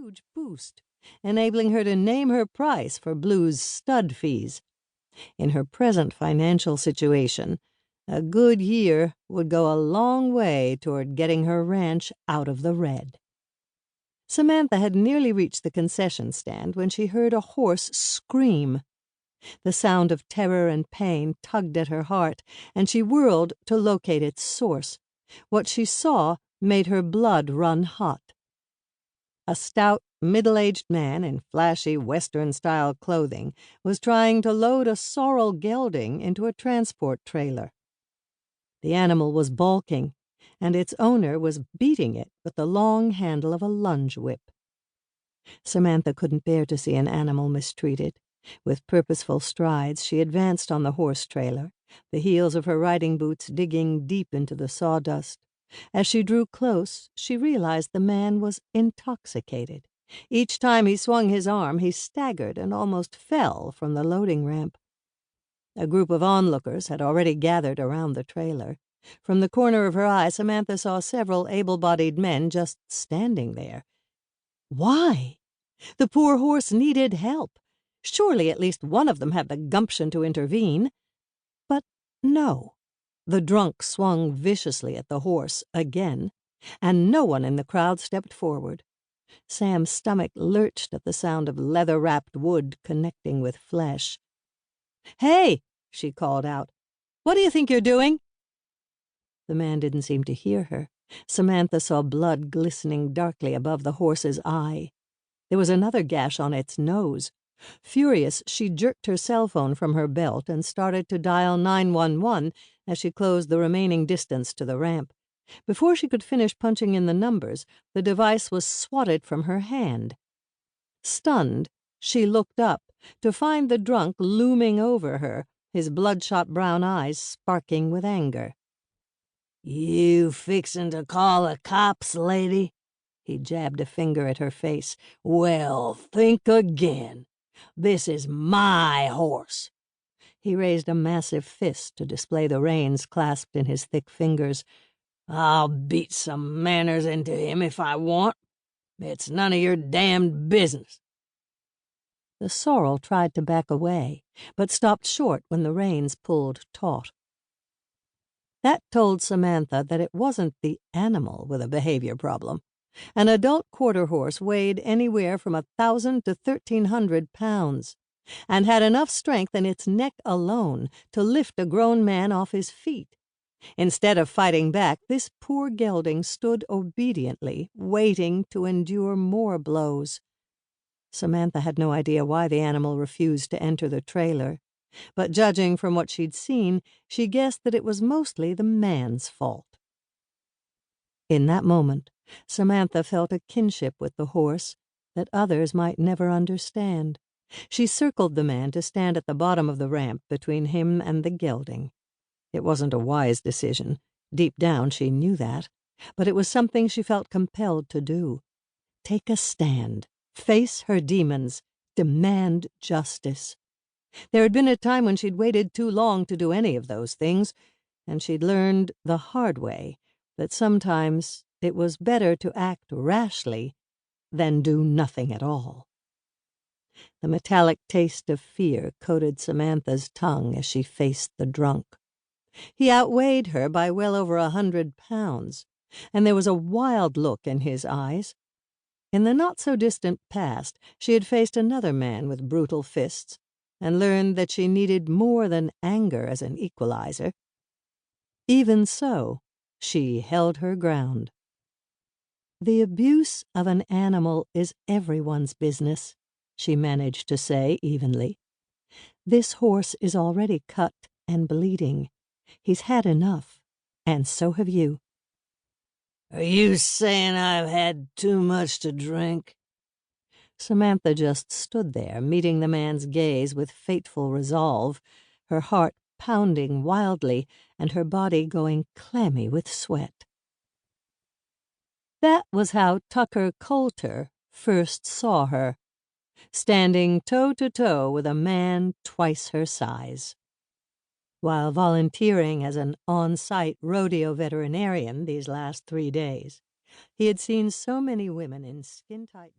huge boost, enabling her to name her price for Blue's stud fees. In her present financial situation, a good year would go a long way toward getting her ranch out of the red. Samantha had nearly reached the concession stand when she heard a horse scream. The sound of terror and pain tugged at her heart, and she whirled to locate its source. What she saw made her blood run hot. A stout, middle-aged man in flashy Western-style clothing was trying to load a sorrel gelding into a transport trailer. The animal was balking, and its owner was beating it with the long handle of a lunge whip. Samantha couldn't bear to see an animal mistreated. With purposeful strides, she advanced on the horse trailer, the heels of her riding boots digging deep into the sawdust. As she drew close, she realized the man was intoxicated. Each time he swung his arm, he staggered and almost fell from the loading ramp. A group of onlookers had already gathered around the trailer. From the corner of her eye, Samantha saw several able-bodied men just standing there. Why? The poor horse needed help. Surely at least one of them had the gumption to intervene. But no. The drunk swung viciously at the horse again, and no one in the crowd stepped forward. Sam's stomach lurched at the sound of leather-wrapped wood connecting with flesh. "Hey!" she called out. "What do you think you're doing?" The man didn't seem to hear her. Samantha saw blood glistening darkly above the horse's eye. There was another gash on its nose. Furious, she jerked her cell phone from her belt and started to dial 911 as she closed the remaining distance to the ramp. Before she could finish punching in the numbers, the device was swatted from her hand. Stunned, she looked up to find the drunk looming over her, his bloodshot brown eyes sparking with anger. "You fixin' to call the cops, lady?" He jabbed a finger at her face. "Well, think again. This is my horse." He raised a massive fist to display the reins clasped in his thick fingers. "I'll beat some manners into him if I want. It's none of your damned business." The sorrel tried to back away, but stopped short when the reins pulled taut. That told Samantha that it wasn't the animal with a behavior problem. An adult quarter horse weighed anywhere from 1,000 to 1,300 pounds, and had enough strength in its neck alone to lift a grown man off his feet. Instead of fighting back, this poor gelding stood obediently, waiting to endure more blows. Samantha had no idea why the animal refused to enter the trailer, but judging from what she'd seen, she guessed that it was mostly the man's fault. In that moment, Samantha felt a kinship with the horse that others might never understand. She circled the man to stand at the bottom of the ramp between him and the gelding. It wasn't a wise decision. Deep down she knew that, but it was something she felt compelled to do. Take a stand, face her demons, demand justice. There had been a time when she'd waited too long to do any of those things, and she'd learned the hard way that sometimes it was better to act rashly than do nothing at all. The metallic taste of fear coated Samantha's tongue as she faced the drunk. He outweighed her by well over 100 pounds, and there was a wild look in his eyes. In the not-so-distant past, she had faced another man with brutal fists, and learned that she needed more than anger as an equalizer. Even so, she held her ground. "The abuse of an animal is everyone's business," she managed to say evenly. "This horse is already cut and bleeding. He's had enough, and so have you." "Are you saying I've had too much to drink?" Samantha just stood there, meeting the man's gaze with fateful resolve, her heart pounding wildly and her body going clammy with sweat. That was how Tucker Coulter first saw her, standing toe-to-toe with a man twice her size. While volunteering as an on-site rodeo veterinarian these last 3 days, he had seen so many women in skin-tight